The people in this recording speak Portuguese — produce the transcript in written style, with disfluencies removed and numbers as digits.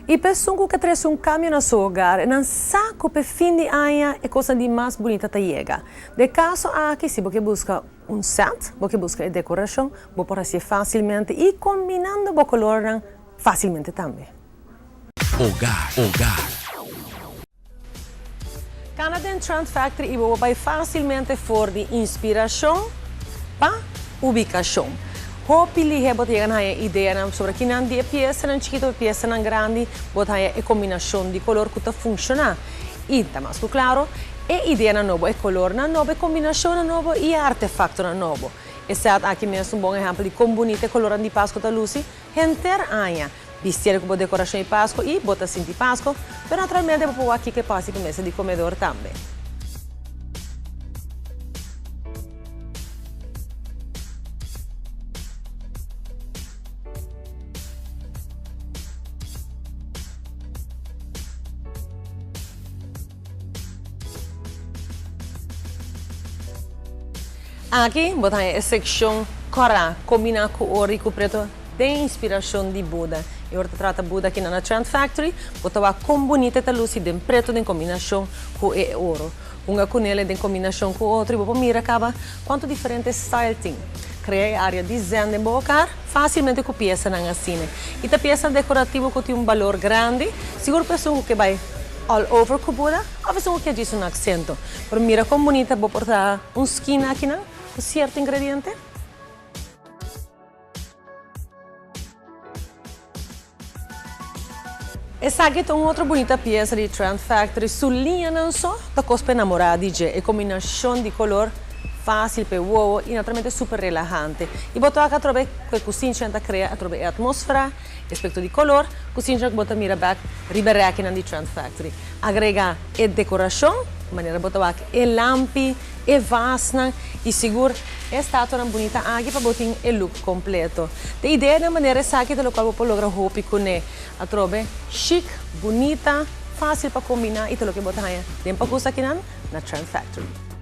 E pessoa que traz cambio no seu hogar, não sabe que fim de ano é coisa de mais bonita que chega. De caso aqui, se você busca set, você busca a decoração, você pode fazer facilmente e combinando o color facilmente também. Hogar. Canada Trend Factory e você vai facilmente for de inspiração para ubicação. Hopili he botiga na ideia sobre que não dia peça não chiquito peça não grande botaia a combinação de color que tá funciona e tá mais claro e ideia na novo é color na novo combinação na novo e artefacto na novo exato aqui mesmo um bom exemplo de como bonito color de Páscoa da Lucy enter aia vestir com decoração de Páscoa e bota assim de Páscoa mas naturalmente vou aqui que passa com mesa de comedor também. Aqui, botar a secção cora, combinar com o ouro e com o preto, tem inspiração de Buda. E agora trata Buda aqui na Trend Factory, botar com bonita a luz de preto em combinação com o ouro. Uma com ele em combinação com o outro, e você mira acaba quanto diferentes styles tem. Cria área de design de bocar, facilmente com peça na cine. E a peça decorativa que tem valor grande, seguro pessoa que vai all over com Buda, ou pessoa que diz acento. Pero mira como bonita, vou portar skin aqui na certo ingrediente. Essa aqui é uma outra bonita peça de Trend Factory. Sua linha não só da cospe enamorada, é combinação de color fácil para o e naturalmente super relajante. E botar aqui através que a cozinha tenta criar através da atmosfera, aspecto de color, cozinha que bota mira back, ribeira aqui na Trend Factory. Agrega a decoração, maneira botar aqui e lampi, e vasna e seguro esta é bonita aqui para botar o look completo. A ideia da maneira essa aqui da qual você logra roupa com a trobe chic, bonita, fácil para combinar e tudo que botar aí. Tempo custa aqui na Trend Factory.